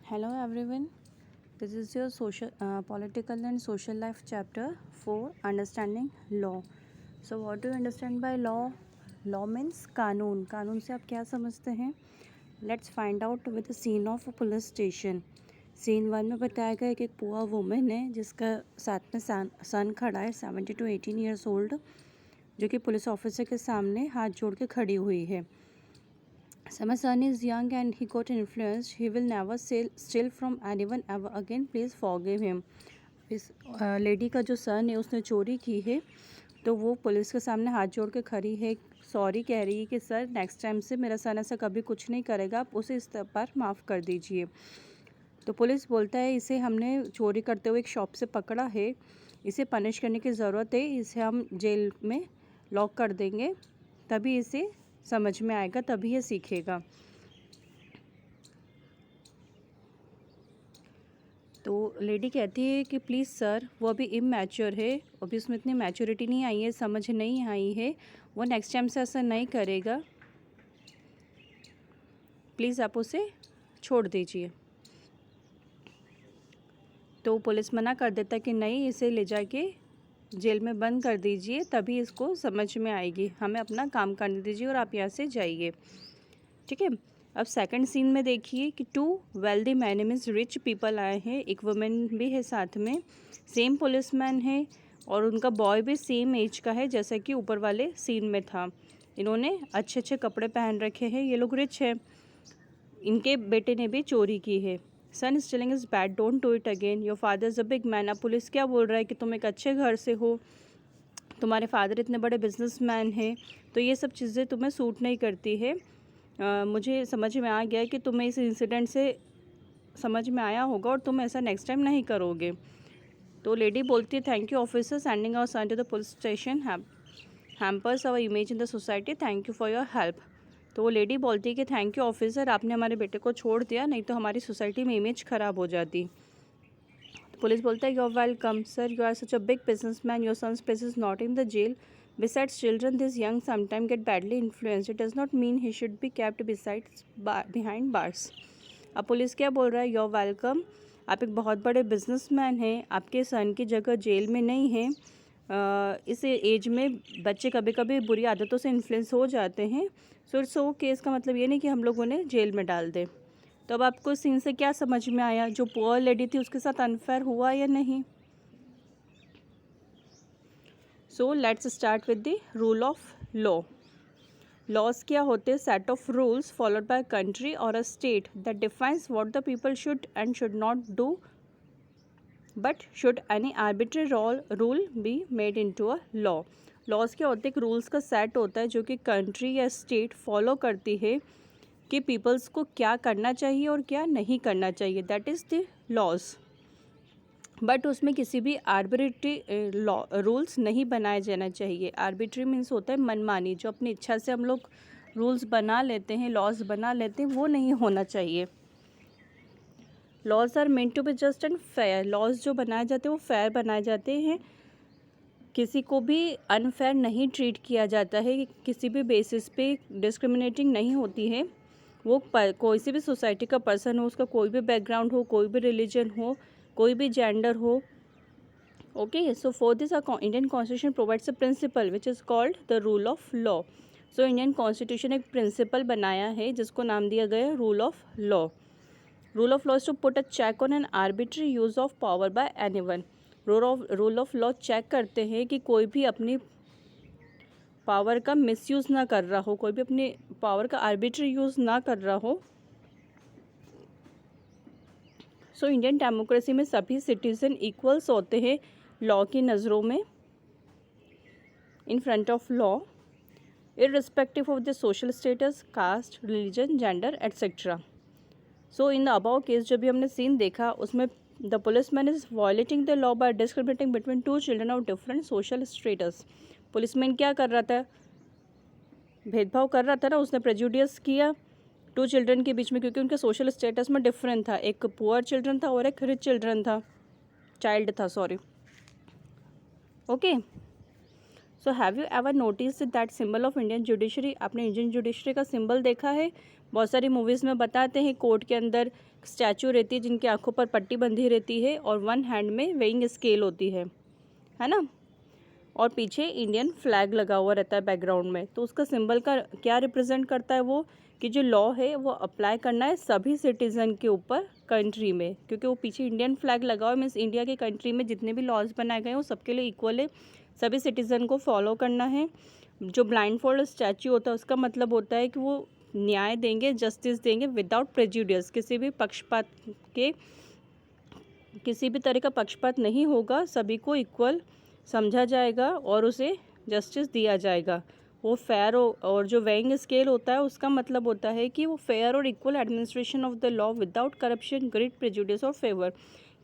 Hello everyone. This is your political and social life chapter 4, understanding law. So what do you understand by law? Law means कानून. कानून से आप क्या समझते हैं? Let's find out with the scene of a police station. Scene 1 में बताया गया कि एक पुअर वुमेन है जिसका साथ में सन खड़ा है 17 to 18 years old, जो कि पुलिस ऑफिसर के सामने हाथ जोड़ के खड़ी हुई है. So my son is young and he got influenced. He will never steal from anyone ever again. Please forgive him. इस लेडी का जो सन है उसने चोरी की है, तो वो पुलिस के सामने हाथ जोड़ के खड़ी है, सॉरी कह रही है कि सर नेक्स्ट टाइम से मेरा सन ऐसा कभी कुछ नहीं करेगा, आप उसे इस पर माफ़ कर दीजिए. तो पुलिस बोलता है इसे हमने चोरी करते हुए एक शॉप से पकड़ा है, इसे पनिश करने की ज़रूरत है, इसे हम जेल में लॉक कर देंगे, तभी इसे समझ में आएगा, तभी ये सीखेगा. तो लेडी कहती है कि प्लीज़ सर, वो अभी इमैच्योर है, अभी उसमें इतनी मैच्योरिटी नहीं आई है, समझ नहीं आई है, वो नेक्स्ट टाइम से ऐसा नहीं करेगा, प्लीज़ आप उसे छोड़ दीजिए. तो पुलिस मना कर देता है कि नहीं, इसे ले जाके जेल में बंद कर दीजिए, तभी इसको समझ में आएगी, हमें अपना काम करने दीजिए और आप यहाँ से जाइए. ठीक है. अब सेकंड सीन में देखिए कि 2 wealthy man means rich people आए हैं, एक वुमेन भी है साथ में, सेम पुलिसमैन है और उनका बॉय भी सेम एज का है जैसा कि ऊपर वाले सीन में था. इन्होंने अच्छे अच्छे कपड़े पहन रखे हैं, ये लोग रिच है. इनके बेटे ने भी चोरी की है. Son stealing is bad, don't do it again, your father is a big man. अब पुलिस क्या बोल रहा है कि तुम एक अच्छे घर से हो, तुम्हारे फादर इतने बड़े बिजनेसमैन हैं, तो ये सब चीज़ें तुम्हें सूट नहीं करती है. मुझे समझ में आ गया कि तुम्हें इस इंसिडेंट से समझ में आया होगा और तुम ऐसा नेक्स्ट टाइम नहीं करोगे. तो लेडी बोलती है thank you officer, sending our son to the police station hampers our image in the society, thank you for your help. तो वो लेडी बोलती है कि थैंक यू ऑफिसर, आपने हमारे बेटे को छोड़ दिया, नहीं तो हमारी सोसाइटी में इमेज ख़राब हो जाती. तो पुलिस बोलता है you are welcome sir, you are such a big business man, your son's place is not in the jail. Besides, children this young sometimes get badly influenced. It does not mean he should be kept behind bars. अब police क्या बोल रहा है, your welcome, आप एक बहुत बड़े businessman हैं, आपके सन की जगह जेल में नहीं है. इस एज में बच्चे कभी कभी बुरी आदतों से इन्फ्लुएंस हो जाते हैं. सो केस का मतलब ये नहीं कि हम लोग उन्हें जेल में डाल दें. तो अब आपको सीन से क्या समझ में आया, जो पुअर लेडी थी उसके साथ अनफेयर हुआ या नहीं? So let's start with the rule of law. Laws क्या होते हैं? Set of rules followed by country और a state that defines what the people should and should not do, but should any arbitrary rule be made into a law. Laws क्या होते हैं? एक rules का set होता है जो कि कंट्री या स्टेट फॉलो करती है कि पीपल्स को क्या करना चाहिए और क्या नहीं करना चाहिए, that is the laws. But उसमें किसी भी आर्बिट्री रूल्स नहीं बनाए जाना चाहिए. आर्बिट्री मीन्स होता है मनमानी, जो अपनी इच्छा से हम लोग रूल्स बना लेते हैं, लॉज बना लेते हैं, वो नहीं होना चाहिए. Laws are meant to be just and fair. Laws जो बनाए जाते हैं वो फेयर बनाए जाते हैं, किसी को भी अनफेयर नहीं ट्रीट किया जाता है, किसी भी बेसिस पे डिस्क्रिमिनेटिंग नहीं होती है. वो कोई सी भी सोसाइटी का पर्सन हो, उसका कोई भी बैकग्राउंड हो, कोई भी रिलीजन हो, कोई भी जेंडर हो. Okay, so for this Indian constitution provides a principle which is called the rule of law. So Indian constitution एक प्रिंसिपल बनाया है जिसको नाम दिया गया है rule of law. Rule of law is to put a check on an arbitrary use of power by anyone. Rule of law check करते हैं कि कोई भी अपनी पावर का मिसयूज़ ना कर रहा हो, कोई भी अपनी पावर का आर्बिट्री यूज़ ना कर रहा हो. सो इंडियन डेमोक्रेसी में सभी सिटीजन इक्वल्स होते हैं लॉ की नज़रों में, in front of law, irrespective of the social status, caste, religion, gender, etc. So in the above case जो भी हमने सीन देखा उसमें the policeman is violating the law by discriminating between two children of different social status. Policeman क्या कर रहा था? भेदभाव कर रहा था ना, उसने प्रेजुडिस किया 2 चिल्ड्रन के बीच में, क्योंकि उनके सोशल स्टेटस में डिफरेंट था. एक पुअर चिल्ड्रन था और एक रिच चिल्ड्रन था, चाइल्ड था, sorry. Okay, so have you ever notice that symbol of Indian judiciary? आपने इंडियन जुडिशरी का सिंबल देखा है? बहुत सारी मूवीज़ में बताते हैं कोर्ट के अंदर स्टैचू रहती है जिनकी आंखों पर पट्टी बंधी रहती है और वन हैंड में वेइंग स्केल होती है ना, और पीछे इंडियन फ्लैग लगा हुआ रहता है बैकग्राउंड में। तो उसका सिंबल का क्या रिप्रेजेंट करता है वो, कि जो लॉ है वो अप्लाई करना है सभी सिटीज़न के ऊपर कंट्री में, क्योंकि वो पीछे इंडियन फ्लैग लगा हुआ है। मीन्स इंडिया के कंट्री में जितने भी लॉज बनाए गए हैं वो सबके लिए इक्वल है, सभी सिटीज़न को फॉलो करना है। जो ब्लाइंड फोल्ड स्टैचू होता है उसका मतलब होता है कि वो न्याय देंगे, जस्टिस देंगे विदाउट प्रेजुडिस, किसी भी तरह का पक्षपात नहीं होगा, सभी को इक्वल समझा जाएगा और उसे जस्टिस दिया जाएगा। वो फेयर और जो वेइंग स्केल होता है उसका मतलब होता है कि वो फेयर और equal administration of the law without corruption, grid, prejudice और फेवर।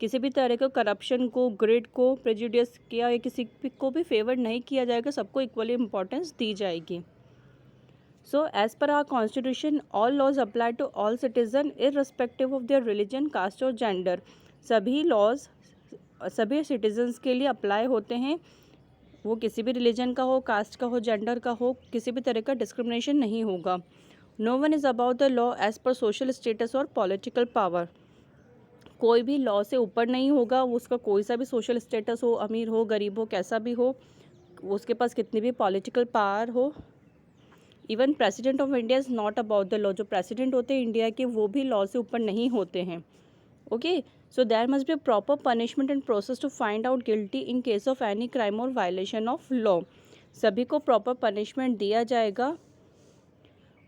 किसी भी तरह का करप्शन को, ग्रिड को, प्रेजुडिस किया या किसी को भी फेवर नहीं किया जाएगा, सबको इक्वली इंपॉर्टेंस दी जाएगी। So as per our constitution all laws apply to all citizen irrespective of their religion, caste और जेंडर। सभी लॉज सभी सिटीजन्स के लिए अप्लाई होते हैं, वो किसी भी रिलीजन का हो, कास्ट का हो, जेंडर का हो, किसी भी तरह का डिस्क्रिमिनेशन नहीं होगा। No one is about the law as per social status और पॉलिटिकल पावर। कोई भी लॉ से ऊपर नहीं होगा, उसका कोई सा भी सोशल स्टेटस हो, अमीर हो, गरीब हो, कैसा भी हो, उसके पास कितनी भी पॉलिटिकल पावर हो। Even president of India is not about the law. जो प्रेसिडेंट होते हैं इंडिया के वो भी लॉ से ऊपर नहीं होते हैं। Okay, so there must be a proper punishment and process to find out guilty in case of any crime or violation of law। सभी को प्रॉपर पनिशमेंट दिया जाएगा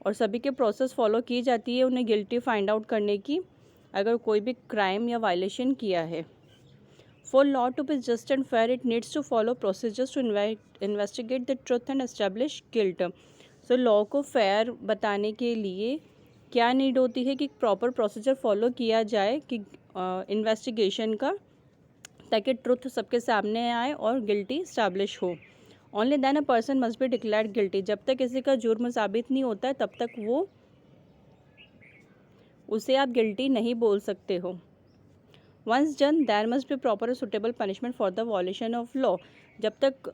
और सभी के प्रोसेस फॉलो की जाती है उन्हें गिल्टी फाइंड आउट करने की अगर कोई भी क्राइम या वायलेशन किया है। For law to be just and fair it needs to follow procedures to investigate the truth and establish guilt. So law को फेयर बताने के लिए क्या नीड होती है कि प्रॉपर प्रोसीजर फॉलो किया जाए कि इन्वेस्टिगेशन का, ताकि ट्रुथ सबके सामने आए और गिल्टी स्टैब्लिश हो। Only then a person must be declared guilty. जब तक किसी का जुर्म साबित नहीं होता है तब तक उसे आप गिल्टी नहीं बोल सकते हो। Once done there must be proper suitable punishment for the violation of law. जब तक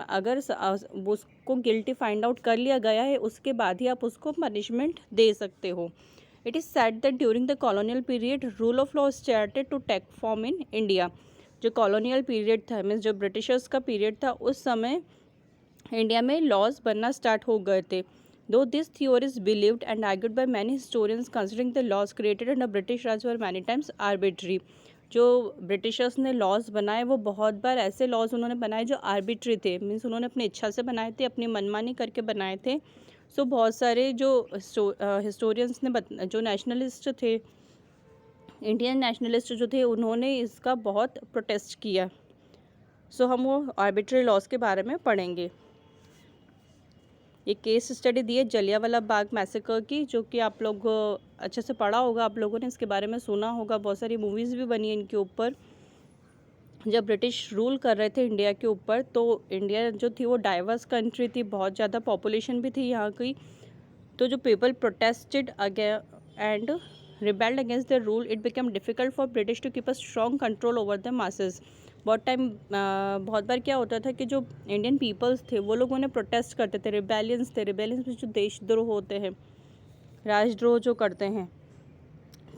अगर उसको गिल्टी फाइंड आउट कर लिया गया है उसके बाद ही आप उसको पनिशमेंट दे सकते हो। It is said that during the colonial period, rule of law started to take form in India। जो कॉलोनियल पीरियड था, मीन्स जो ब्रिटिशर्स का पीरियड था, उस समय इंडिया में लॉज बनना स्टार्ट हो गए थे। Though this theory is believed and argued by many historians considering the laws created under British Raj were many times arbitrary. जो ब्रिटिशर्स ने लॉज बनाए वो बहुत बार ऐसे लॉज उन्होंने बनाए जो आर्बिट्री थे, मीन्स उन्होंने अपनी इच्छा से बनाए थे, अपनी मनमानी करके बनाए थे। सो बहुत सारे जो हिस्टोरियंस ने जो नेशनलिस्ट थे, इंडियन नेशनलिस्ट जो थे, उन्होंने इसका बहुत प्रोटेस्ट किया। सो हम वो आर्बिट्री लॉज के बारे में पढ़ेंगे। ये केस स्टडी दी है जलियांवाला बाग मैसेकर की, जो कि आप लोग अच्छे से पढ़ा होगा, आप लोगों ने इसके बारे में सुना होगा, बहुत सारी मूवीज़ भी बनी है इनके ऊपर। जब ब्रिटिश रूल कर रहे थे इंडिया के ऊपर तो इंडिया जो थी वो डाइवर्स कंट्री थी, बहुत ज़्यादा पॉपुलेशन भी थी यहाँ की। तो जो people protested and rebelled against the rule, it become difficult for British to keep a strong control over the masses. बहुत बार क्या होता था कि जो इंडियन पीपल्स थे वो लोग उन्हें प्रोटेस्ट करते थे, रिबेलियंस थे। रिबेलियंस में जो देशद्रोह होते हैं, राजद्रोह जो करते हैं,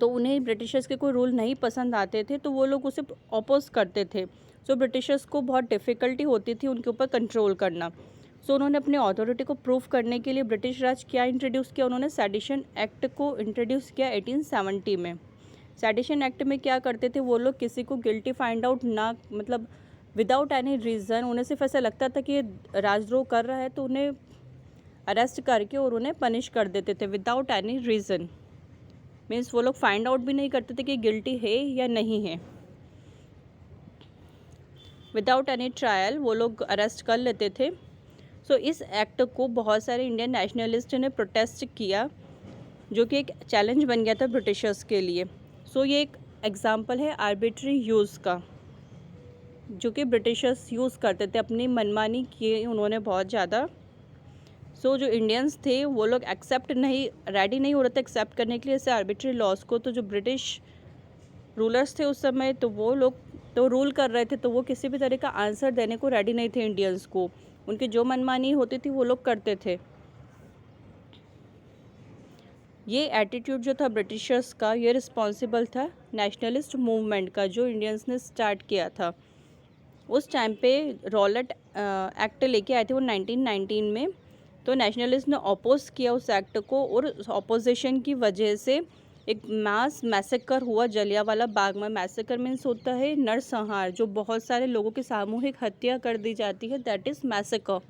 तो उन्हें ब्रिटिशर्स के कोई रूल नहीं पसंद आते थे तो वो लोग उसे अपोज करते थे। सो ब्रिटिशर्स को बहुत डिफ़िकल्टी होती थी उनके ऊपर कंट्रोल करना। सो उन्होंने अपनी अथॉरिटी को प्रूव करने के लिए ब्रिटिश राज क्या इंट्रोड्यूस किया, उन्होंने सेडिशन एक्ट को इंट्रोड्यूस किया 1870 में। सेडिशन एक्ट में क्या करते थे वो लोग, किसी को गिल्टी फाइंड आउट ना, मतलब विदाउट एनी रीज़न, उन्हें सिर्फ ऐसा लगता था कि ये राजद्रोह कर रहा है तो उन्हें अरेस्ट करके और उन्हें पनिश कर देते थे विदाउट एनी रीज़न। मीन्स वो लोग फाइंड आउट भी नहीं करते थे कि गिल्टी है या नहीं है, विदाउट एनी ट्रायल वो लोग अरेस्ट कर लेते थे। सो इस एक्ट को बहुत सारे इंडियन नेशनलिस्ट ने प्रोटेस्ट किया, जो कि एक चैलेंज बन गया था ब्रिटिशर्स के लिए। सो ये एक एग्जांपल है आर्बिट्री यूज़ का, जो कि ब्रिटिशर्स यूज़ करते थे, अपनी मनमानी की उन्होंने बहुत ज़्यादा। सो जो इंडियंस थे वो लोग रेडी नहीं हो रहे थे एक्सेप्ट करने के लिए ऐसे आर्बिट्री लॉज को। तो जो ब्रिटिश रूलर्स थे उस समय, तो वो लोग तो रूल कर रहे थे, तो वो किसी भी तरह का आंसर देने को रेडी नहीं थे इंडियंस को। उनकी जो मनमानी होती थी वो लोग करते थे। ये एटीट्यूड जो था ब्रिटिशर्स का, ये रिस्पॉन्सिबल था नेशनलिस्ट मूवमेंट का जो इंडियंस ने स्टार्ट किया था। उस टाइम पे रॉलेट एक्ट लेके आए थे वो 1919 में। तो नेशनलिस्ट ने अपोज किया उस एक्ट को, और उस अपोजिशन की वजह से एक मास मैसेकर हुआ जलियांवाला बाग में। मैसेकर मीन्स होता है नरसंहार, जो बहुत सारे लोगों की सामूहिक हत्या कर दी जाती है, दैट इज़ मैसेकर।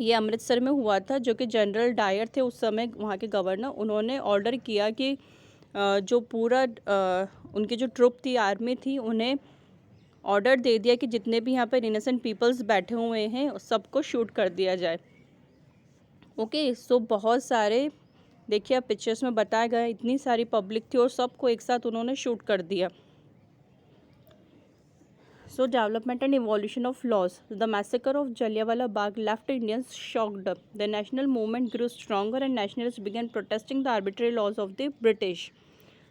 ये अमृतसर में हुआ था, जो कि जनरल डायर थे उस समय वहाँ के गवर्नर। उन्होंने ऑर्डर किया कि जो पूरा उनकी जो ट्रुप थी, आर्मी थी, उन्हें ऑर्डर दे दिया कि जितने भी यहाँ पर इनोसेंट पीपल्स बैठे हुए हैं सबको शूट कर दिया जाए। ओके, सो बहुत सारे, देखिए आप पिक्चर्स में बताया गया, इतनी सारी पब्लिक थी और सबको एक साथ उन्होंने शूट कर दिया। So development and evolution of laws. The massacre of Jallianwala Bagh left Indians shocked. The national movement grew stronger and nationalists began protesting the arbitrary laws of the British.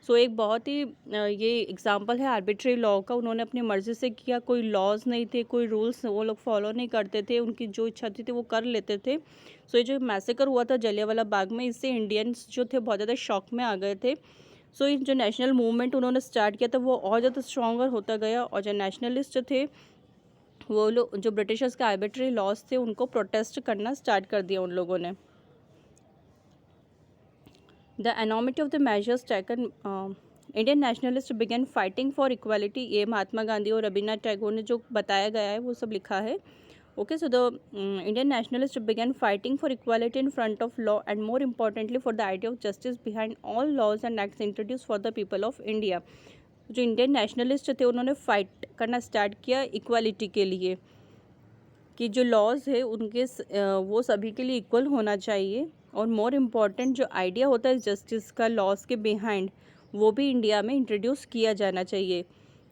So एक बहुत ही ये example है arbitrary law का। उन्होंने अपनी मर्ज़ी से किया, कोई लॉज नहीं थे, कोई रूल्स वो लोग फॉलो नहीं करते थे, उनकी जो इच्छा थी वो कर लेते थे। सो ये जो मैसेकर हुआ था जलियांवाला बाग में, इससे इंडियंस जो थे बहुत ज़्यादा शॉक में आ गए थे। सो ये जो नेशनल मूवमेंट उन्होंने स्टार्ट किया था वो और ज़्यादा स्ट्रॉन्गर होता गया, और जो नेशनलिस्ट थे वो लोग, जो ब्रिटिशर्स के आर्बिट्री लॉज थे, उनको प्रोटेस्ट करना स्टार्ट कर दिया उन लोगों ने। The enormity of the measures taken, Indian nationalist began fighting for equality. ये महात्मा गांधी और रविन्द्रनाथ टैगोर ने जो बताया गया है वो सब लिखा है। Okay, so the Indian nationalists began fighting for equality in front of law, and more importantly for the idea of justice behind all laws and acts introduced for the people of India. जो Indian nationalist थे उन्होंने fight करना start किया equality के लिए, कि जो laws है उनके वो सभी के लिए इक्वल होना चाहिए, और मोर इम्पॉर्टेंट जो आइडिया होता है जस्टिस का लॉज के बिहाइंड, वो भी इंडिया में इंट्रोड्यूस किया जाना चाहिए,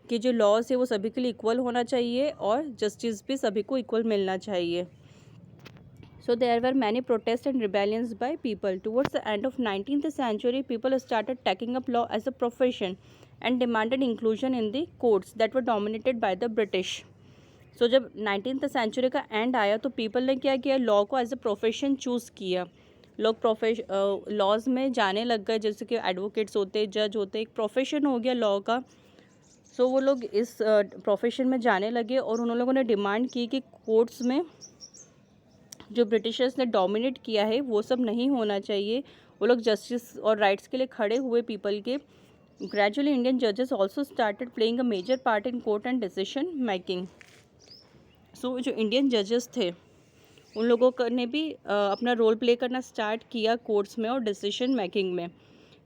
कि जो लॉज है वो सभी के लिए इक्वल होना चाहिए और जस्टिस भी सभी को इक्वल मिलना चाहिए। So there were many protest and rebellions by people. Towards the end of 19th century people started taking up law as a profession and demanded inclusion in the courts that were dominated by the British. So जब 19th century का and आया तो people ने क्या किया, law को as a profession choose किया। लोग लॉज में जाने लग गए, जैसे कि एडवोकेट्स होते, जज होते, एक प्रोफेशन हो गया लॉ का। सो वो लोग इस प्रोफेशन में जाने लगे, और उन लोगों ने डिमांड की कि कोर्ट्स में जो ब्रिटिशर्स ने डोमिनेट किया है वो सब नहीं होना चाहिए। वो लोग जस्टिस और राइट्स के लिए खड़े हुए पीपल के। ग्रेजुअली इंडियन जजेस also started playing a major part in court and decision making. So जो इंडियन जजेस थे उन लोगों ने भी अपना रोल प्ले करना स्टार्ट किया कोर्ट्स में और डिसीजन मेकिंग में।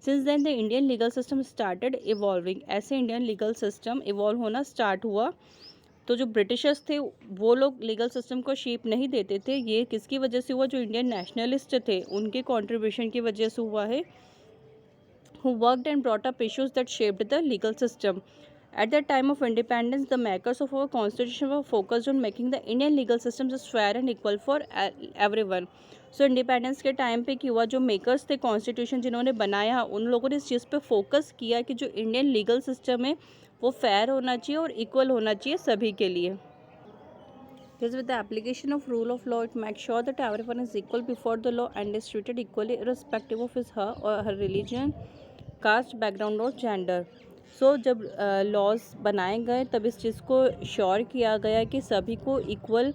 Since then the Indian legal system started evolving. ऐसे इंडियन लीगल सिस्टम इवॉल्व होना स्टार्ट हुआ। तो जो ब्रिटिशर्स थे वो लोग लीगल सिस्टम को शेप नहीं देते थे। ये किसकी वजह से हुआ, जो इंडियन नेशनलिस्ट थे उनके कंट्रीब्यूशन की वजह से हुआ है, who worked and brought up issues that shaped the legal system. At the time of independence, the makers of our constitution were focused on making the Indian legal system just fair and equal for everyone. So independence के time पे क्या हुआ, जो makers थे constitution जिन्होंने बनाया, उन लोगों ने इस चीज़ पे फोकस किया कि जो इंडियन लीगल सिस्टम है वो फेयर होना चाहिए और इक्वल होना चाहिए सभी के लिए। Because with the application of rule of law, it makes sure that everyone is equal before the law and is treated equally irrespective of his her or her religion, caste, background और gender. सो जब laws बनाए गए तब इस चीज़ को sure किया गया कि सभी को इक्वल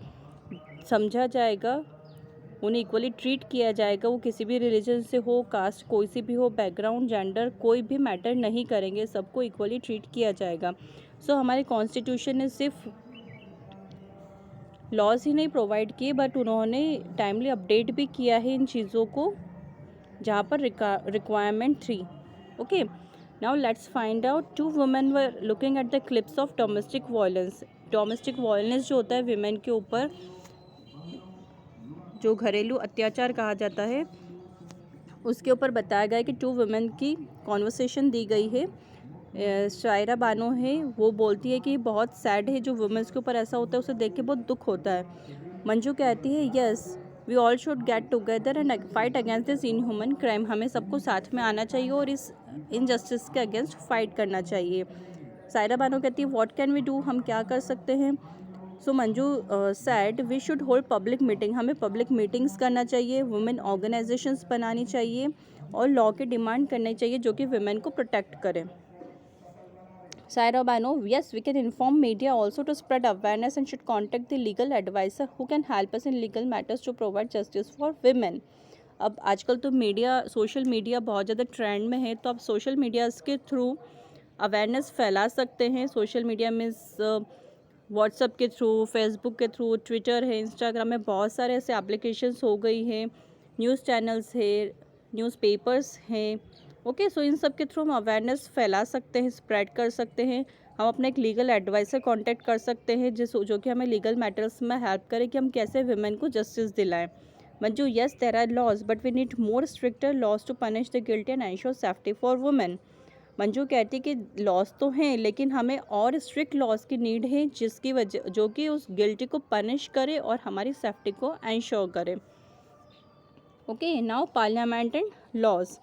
समझा जाएगा, उन्हें इक्वली ट्रीट किया जाएगा। वो किसी भी रिलीजन से हो, कास्ट कोई सी भी हो, बैकग्राउंड, जेंडर कोई भी मैटर नहीं करेंगे, सबको इक्वली ट्रीट किया जाएगा। सो हमारे कॉन्स्टिट्यूशन ने सिर्फ लॉज ही नहीं प्रोवाइड किए, बट उन्होंने टाइमली अपडेट भी किया है इन चीज़ों को जहाँ पर रिक्वायरमेंट थी। Okay, now let's find out. Two women were looking at the clips of domestic violence. Domestic violence जो होता है विमेन के ऊपर, जो घरेलू अत्याचार कहा जाता है, उसके ऊपर बताया गया है कि टू वुमेन की कॉन्वर्सेशन दी गई है। शायरा बानो है, वो बोलती है कि बहुत सैड है जो वुमेन्स के ऊपर ऐसा होता है, उसे देख के बहुत दुख होता है। मंजू कहती है yes we all should get together and fight against this inhuman crime. हमें सबको साथ में आना चाहिए और इस इनजस्टिस के अगेंस्ट फाइट करना चाहिए। सायरा बानो कहती है व्हाट कैन वी डू, हम क्या कर सकते हैं। So Manju said we should hold public meeting, हमें पब्लिक मीटिंग्स करना चाहिए, वुमेन ऑर्गेनाइजेशंस बनानी चाहिए और लॉ की डिमांड करनी चाहिए जो कि वुमेन को प्रोटेक्ट करें. Saira Bano, yes, we can inform media also to spread awareness and should contact the legal advisor who can help us in legal matters to provide justice for women. अब आजकल तो media, social media बहुत ज़्यादा trend में है, तो आप social media के थ्रू अवेयरनेस फैला सकते हैं. सोशल मीडिया में व्हाट्सएप के थ्रू, फेसबुक के थ्रू, ट्विटर है, इंस्टाग्राम में बहुत सारे ऐसे एप्लीकेशंस हो गई हैं, न्यूज़ चैनल्स है, न्यूज़पेपर्स हैं. ओके, सो इन सब के थ्रू हम अवेयरनेस फैला सकते हैं, स्प्रेड कर सकते हैं. हम अपना एक लीगल एडवाइज़र कांटेक्ट कर सकते हैं जो कि हमें लीगल मैटर्स में हेल्प करे कि हम कैसे वुमेन को जस्टिस दिलाएं. Manju, yes there are laws but we need more stricter laws to punish the guilty and ensure safety for women. Manju कहती कि लॉज तो हैं लेकिन हमें और स्ट्रिक्ट लॉज की नीड है जिसकी वजह जो कि उस गिल्टी को पनिश करे और हमारी सेफ्टी को एंश्योर करे. Okay, now parliament and laws.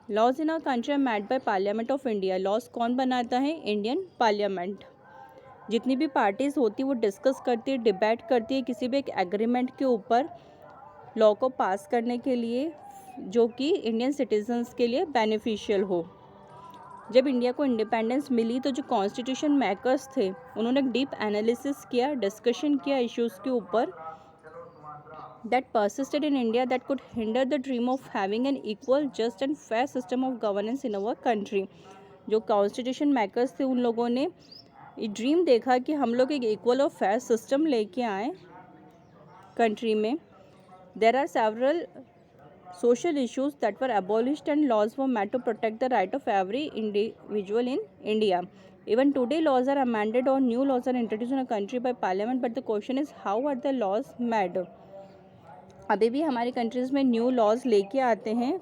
Laws in our country are made by parliament of India. लॉज कौन बनाता है? Indian parliament. जितनी भी पार्टीज होती है वो डिस्कस करती है, डिबेट करती है किसी भी एक एग्रीमेंट के ऊपर लॉ को पास करने के लिए जो कि इंडियन सिटीजन्स के लिए बेनिफिशियल हो. जब इंडिया को इंडिपेंडेंस मिली तो जो कॉन्स्टिट्यूशन मेकर्स थे उन्होंने एक डीप एनालिसिस किया, डिस्कशन किया इश्यूज़ के ऊपर that persisted in India that could hinder the dream of having an equal, just and fair system of governance in our country. जो कॉन्स्टिट्यूशन मेकर्स थे उन लोगों ने ये ड्रीम देखा कि हम लोग एक इक्वल और फेयर सिस्टम लेके आए कंट्री में. There are several social issues that were abolished and laws were made to protect the right of every individual in India. Even today laws are amended or new laws are introduced in a country by parliament, but the question is how are the laws made. अभी भी हमारी countries में new laws लेके आते हैं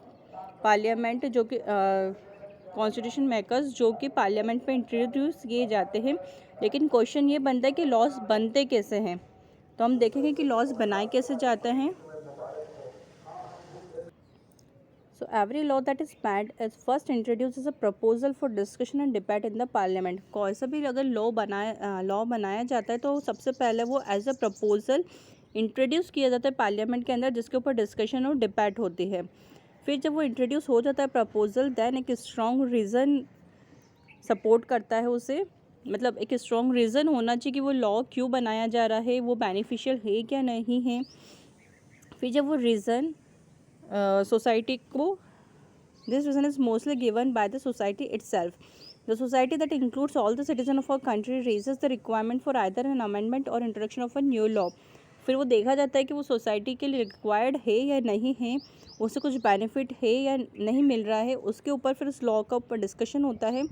parliament जो कि constitution makers जो कि पार्लियामेंट में इंट्रोड्यूस किए जाते हैं. लेकिन क्वेश्चन ये बनता है कि लॉज बनते कैसे हैं. तो हम देखेंगे कि लॉज बनाए कैसे जाते हैं. So every law that is made is first introduced as a proposal for discussion and debate in the parliament. कोई सा भी अगर लॉ बनाया जाता है तो सबसे पहले वो एज अ प्रपोजल इंट्रोड्यूस किया जाता है पार्लियामेंट के अंदर जिसके ऊपर डिस्कशन और डिबेट होती है. फिर जब वो इंट्रोड्यूस हो जाता है प्रपोजल, देन एक स्ट्रॉन्ग रीज़न सपोर्ट करता है उसे. मतलब एक स्ट्रॉन्ग रीज़न होना चाहिए कि वो लॉ क्यों बनाया जा रहा है, वो बेनिफिशियल है क्या नहीं है. फिर जब वो रीज़न सोसाइटी को, this reason is mostly given by the society itself. The society that includes all the citizen of our country raises the requirement for either an amendment or introduction of a new law. फिर वो देखा जाता है कि वो society के लिए required है या नहीं है, उससे कुछ बेनिफिट है या नहीं मिल रहा है, उसके ऊपर फिर उस लॉ का ऊपर डिस्कशन होता है.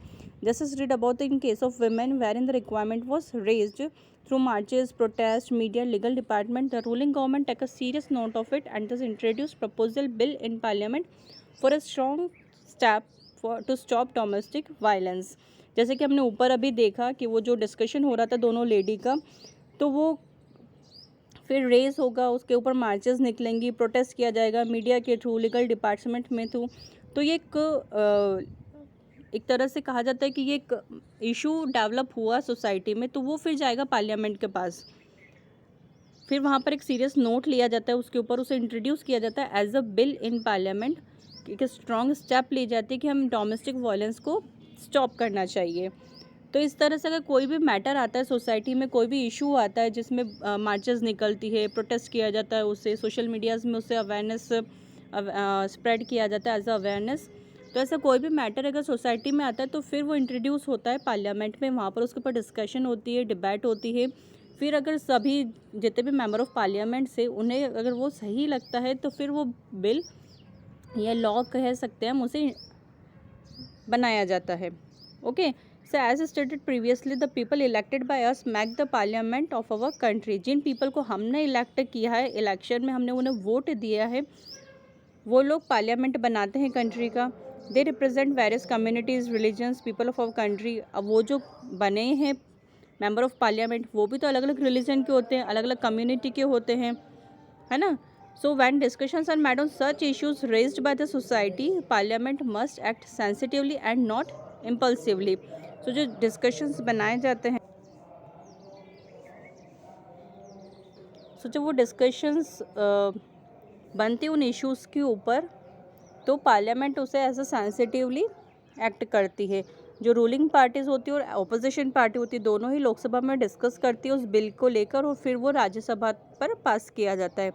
Just is read about in case of women where in the requirement was raised through marches, protests, media, legal department. The ruling government take a serious note of it and thus introduced proposal bill in parliament for a strong step to stop domestic violence. जैसे कि हमने ऊपर अभी देखा कि वो जो discussion हो रहा था दोनों लेडी का, तो वो फिर रेज होगा, उसके ऊपर मार्चेस निकलेंगी, प्रोटेस्ट किया जाएगा मीडिया के थ्रू, लीगल डिपार्टमेंट में थ्रू. तो ये एक तरह से कहा जाता है कि ये एक इशू डेवलप हुआ सोसाइटी में, तो वो फिर जाएगा पार्लियामेंट के पास. फिर वहाँ पर एक सीरियस नोट लिया जाता है उसके ऊपर, उसे इंट्रोड्यूस किया जाता है as a bill in parliament. एक स्ट्रॉन्ग स्टेप ली जाती है कि हम डोमेस्टिक वायलेंस को स्टॉप करना चाहिए. तो इस तरह से अगर कोई भी मैटर आता है सोसाइटी में, कोई भी इशू आता है जिसमें मार्चेस निकलती है, प्रोटेस्ट किया जाता है, उससे सोशल मीडियाज़ में उससे अवेयरनेस स्प्रेड किया जाता है एज अ अवेयरनेस. तो ऐसा कोई भी मैटर अगर सोसाइटी में आता है तो फिर वो इंट्रोड्यूस होता है पार्लियामेंट में, वहाँ पर उसके ऊपर डिस्कशन होती है, डिबेट होती है. फिर अगर सभी जितने भी मेंबर ऑफ पार्लियामेंट से उन्हें अगर वो सही लगता है तो फिर वो बिल या लॉ कह सकते हैं हम उसे बनाया जाता है. Okay, so as stated previously the people elected by us make the parliament of our country. जिन पीपल को हमने इलेक्ट किया है, इलेक्शन में हमने उन्हें वोट दिया है, वो लोग पार्लियामेंट बनाते हैं कंट्री का. They represent various communities, religions, people of our country. अब वो जो बने हैं मेंबर ऑफ पार्लियामेंट वो भी तो अलग अलग रिलीजन के होते हैं, अलग अलग कम्युनिटी के होते हैं, है ना. So when discussions are made on such issues raised by the society, parliament must act sensitively and not impulsively. So जो डिस्कशंस बनाए जाते हैं सो जब वो डिस्कशंस बनती उन इश्यूज़ के ऊपर, तो पार्लियामेंट उसे ऐसा सेंसिटिवली एक्ट करती है। जो रूलिंग पार्टीज़ होती है और ऑपोजिशन पार्टी होती है, दोनों ही लोकसभा में डिस्कस करती है उस बिल को लेकर, और फिर वो राज्यसभा पर पास किया जाता है।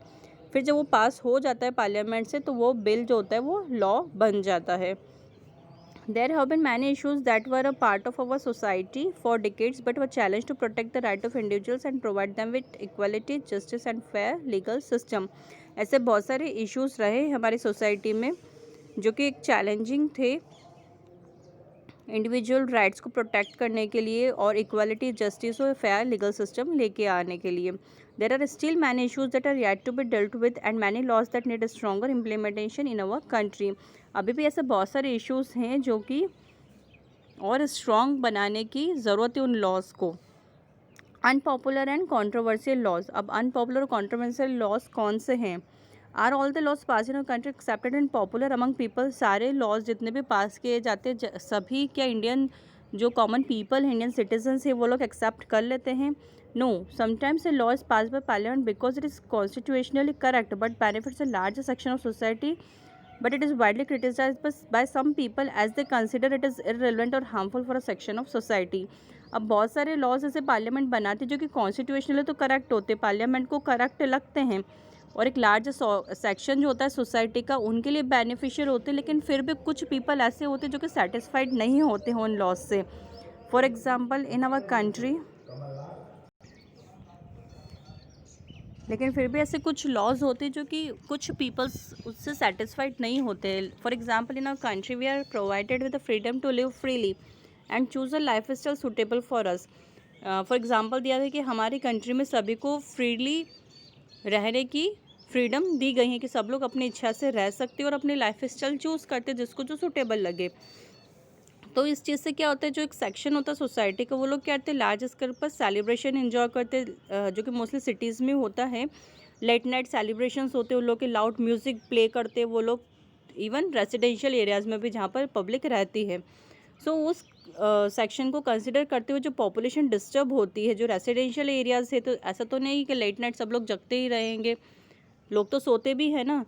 फिर जब वो पास हो जाता है पार्लियामेंट से, तो वो बिल जो होता है वो लॉ बन जाता है। There have been many issues that were a part of our society for decades but were challenged to protect the right of individuals and provide them with equality, justice and fair legal system. ऐसे बहुत सारे issues रहे हमारी society में जो कि एक challenging थे इंडिविजुअल राइट्स को प्रोटेक्ट करने के लिए और इक्वालिटी, जस्टिस और फेयर लीगल सिस्टम लेके आने के लिए। There are still many issues that are yet to be dealt with and many laws that need stronger implementation in our country. अभी भी ऐसे बहुत सारे इश्यूज हैं जो कि और स्ट्रॉन्ग बनाने की ज़रूरत है उन लॉज को। Unpopular and controversial laws. अब अनपॉपुलर और कॉन्ट्रोवर्शियल लॉज कौन से हैं? Are all the laws pass in country accepted and popular among people? सारे लॉज जितने भी पास किए जाते सभी क्या इंडियन जो कॉमन पीपल हैं, इंडियन सिटीजन्स हैं, वो लोग एक्सेप्ट कर लेते हैं? No, sometimes a law is pass by parliament because it is constitutionally correct but benefits a large section of society, but it is widely criticized by some people as they consider it is irrelevant or harmful for a section of society. अब बहुत सारे laws ऐसे parliament बनाते जो कि constitutionally तो correct होते, parliament को करेक्ट लगते हैं, और एक लार्ज सेक्शन जो होता है सोसाइटी का उनके लिए बेनिफिशियल होते हैं, लेकिन फिर भी कुछ पीपल ऐसे होते जो कि सेटिस्फाइड नहीं होते हैं उन लॉज से। For example in our country, लेकिन फिर भी ऐसे कुछ लॉज होते हैं जो कि कुछ पीपल्स उससे सेटिस्फाइड नहीं होते। For example in our country we are provided with the freedom to live freely and choose a life style suitable for us. For example दिया है कि हमारी कंट्री में सभी को फ्रीली रहने की फ्रीडम दी गई है कि सब लोग अपनी इच्छा से रह सकते हैं और अपनी लाइफ स्टाइल चूज़ करते जिसको जो सूटेबल लगे। तो इस चीज़ से क्या होता है, जो एक सेक्शन होता है सोसाइटी का, वो लोग क्या करते हैं, लार्ज स्केल पर सेलिब्रेशन एंजॉय करते, जो कि मोस्टली सिटीज़ में होता है। लेट नाइट सेलिब्रेशंस होते हैं, उन लोग के लाउड म्यूज़िक प्ले करते हैं वो लोग, इवन रेजिडेंशियल एरियाज़ में भी जहाँ पर पब्लिक रहती है। सो उस सेक्शन को कंसिडर करते हुए जो पॉपुलेशन डिस्टर्ब होती है, जो रेजिडेंशियल एरियाज़ है, तो ऐसा तो नहीं कि लेट नाइट सब लोग जगते ही रहेंगे, लोग तो सोते भी हैं ना।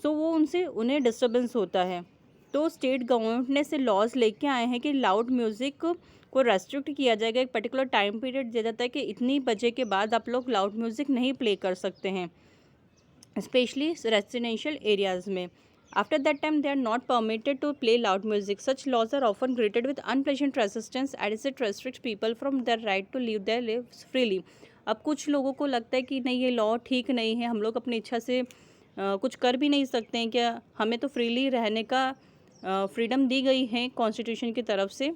सो वो उनसे उन्हें डिस्टर्बेंस होता है। तो स्टेट गवर्नमेंट ने से लॉज लेके आए हैं कि लाउड म्यूज़िक को रेस्ट्रिक्ट किया जाएगा। एक पर्टिकुलर टाइम पीरियड दिया जाता है कि इतनी बजे के बाद आप लोग लाउड म्यूज़िक नहीं प्ले कर सकते हैं, स्पेशली रेजिडेंशियल एरियाज़ में। After that time they are not permitted to play loud music. Such laws are often greeted with unpleasant resistance as it restrict people from their right to live their lives freely. अब कुछ लोगों को लगता है कि नहीं, ये law ठीक नहीं है, हम लोग अपनी इच्छा से कुछ कर भी नहीं सकते हैं, क्या हमें तो फ्रीली रहने का फ्रीडम दी गई है कॉन्स्टिट्यूशन की तरफ से।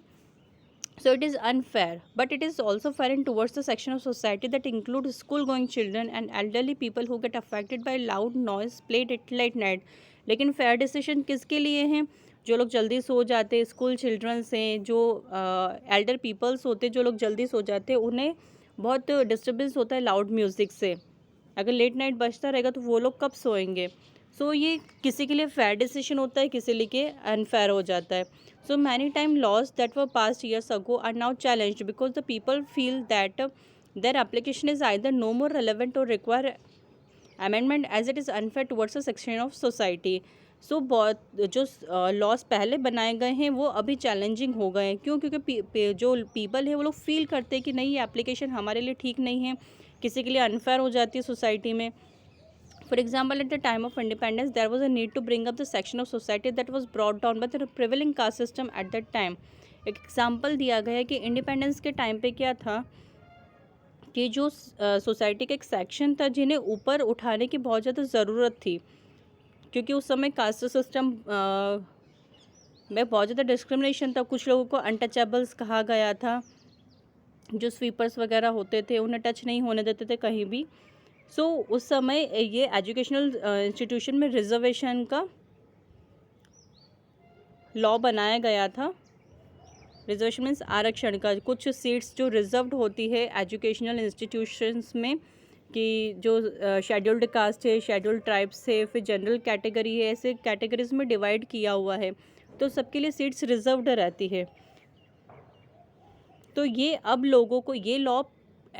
So it is unfair, but it is also fair in towards the section of society that include school-going children and elderly people who get affected by loud noise played at late night. लेकिन fair decision किसके लिए हैं? जो लोग जल्दी सो जाते, school children's हैं, जो एल्डर पीपल्स होते जो लोग जल्दी सो जाते, उन्हें बहुत डिस्टर्बेंस होता है लाउड म्यूज़िक से। अगर लेट नाइट बजता रहेगा तो वो लोग कब सोएंगे? सो ये किसी के लिए फेयर डिसीजन होता है, किसी लिए अनफेयर हो जाता है। So many time laws that were passed years ago are now challenged because the people feel that their application is either no more relevant or require amendment as it is unfair towards a section of society. So बहुत जो laws पहले बनाए गए हैं वो अभी challenging हो गए हैं। क्यों? क्योंकि जो पीपल है वो लोग फील करते हैं कि नहीं, ये एप्लीकेशन हमारे लिए ठीक नहीं है, किसी के लिए अनफेयर हो जाती है सोसाइटी में। For example, at the time of independence, there was a need to bring up the section of society that was brought down by the prevailing caste system at that time. एक example दिया गया है कि independence के time पे क्या था कि जो सोसाइटी का एक सेक्शन था जिन्हें ऊपर उठाने की बहुत ज़्यादा ज़रूरत थी, क्योंकि उस समय कास्ट सिस्टम में बहुत ज़्यादा डिस्क्रिमिनेशन था। कुछ लोगों को अनटचेबल्स कहा गया था, जो स्वीपर्स वगैरह होते थे उन्हें टच नहीं होने देते थे कहीं भी। सो उस समय ये एजुकेशनल इंस्टीट्यूशन में रिजर्वेशन का लॉ बनाया गया था। रिजर्वेशन मीन्स आरक्षण का, कुछ सीट्स जो रिजर्व्ड होती है एजुकेशनल इंस्टीट्यूशंस में, कि जो शेड्यूल्ड कास्ट है, शेड्यूल्ड ट्राइब्स है, फिर जनरल कैटेगरी है, ऐसे कैटेगरीज में डिवाइड किया हुआ है, तो सबके लिए सीट्स रिजर्व्ड रहती है। तो ये अब लोगों को ये लॉ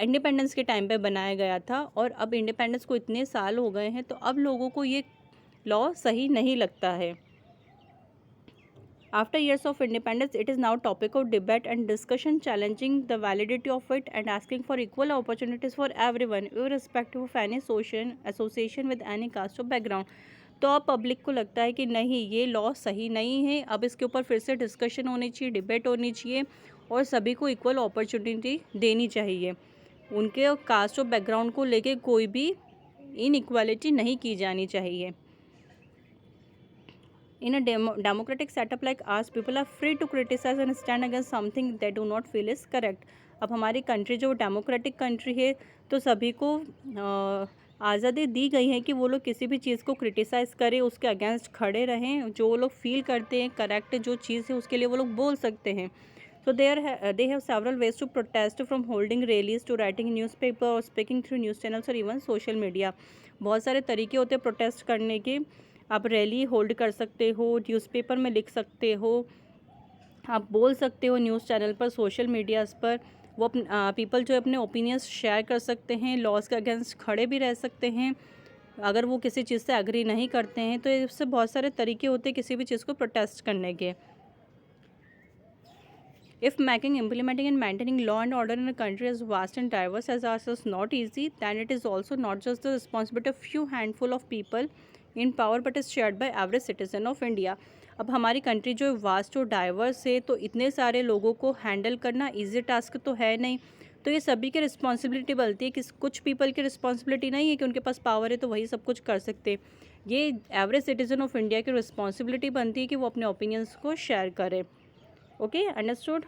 इंडिपेंडेंस के टाइम पे बनाया गया था और अब इंडिपेंडेंस को इतने साल हो गए हैं, तो अब लोगों को ये लॉ सही नहीं लगता है। After years of independence, it is now topic of debate and discussion, challenging the validity of it and asking for equal opportunities for everyone, irrespective of any social association with any caste or background. तो अब public को लगता है कि नहीं, ये law सही नहीं है, अब इसके ऊपर फिर से डिस्कशन होनी चाहिए, डिबेट होनी चाहिए और सभी को इक्वल अपॉर्चुनिटी देनी चाहिए। उनके कास्ट और बैकग्राउंड को लेके कोई भी इनइक्वालिटी नहीं की जानी चाहिए। In a democratic setup like ours, people are free to criticize and stand against something they do not feel is correct. अब हमारी कंट्री जो डेमोक्रेटिक कंट्री है, तो सभी को आज़ादी दी गई है कि वो लोग किसी भी चीज़ को क्रिटिसाइज़ करें, उसके अगेंस्ट खड़े रहें, जो वो लोग फील करते हैं करेक्ट जो चीज़ है उसके लिए वो लोग बोल सकते हैं। So they have several ways to protest, from holding rallies to writing newspaper or speaking through news channels or even social media. बहुत सारे तरीके होते हैं प्रोटेस्ट करने के। आप रैली होल्ड कर सकते हो, न्यूज़पेपर में लिख सकते हो, आप बोल सकते हो न्यूज़ चैनल पर, सोशल मीडियाज़ पर। वो पीपल जो अपने ओपिनियंस शेयर कर सकते हैं, लॉज के अगेंस्ट खड़े भी रह सकते हैं अगर वो किसी चीज़ से एग्री नहीं करते हैं। तो इससे बहुत सारे तरीके होते हैं किसी भी चीज़ को प्रोटेस्ट करने के। If making, implementing and maintaining law and order in a country as vast and diverse as ours is not easy, then it is also not just the responsibility of few handful of people in power, but is shared by every citizen of India. अब हमारी country जो vast और diverse है, तो इतने सारे लोगों को हैंडल करना इजी टास्क तो है नहीं, तो ये सभी की रिस्पॉन्सिबिलिटी बनती है। कि कुछ पीपल की रिस्पॉन्सिबिलिटी नहीं है कि उनके पास पावर है तो वही सब कुछ कर सकते। ये एवरेज सिटीजन ऑफ इंडिया की रिस्पॉन्सिबिलिटी बनती है कि वो अपने ओपिनियंस को शेयर करे। Okay, understood.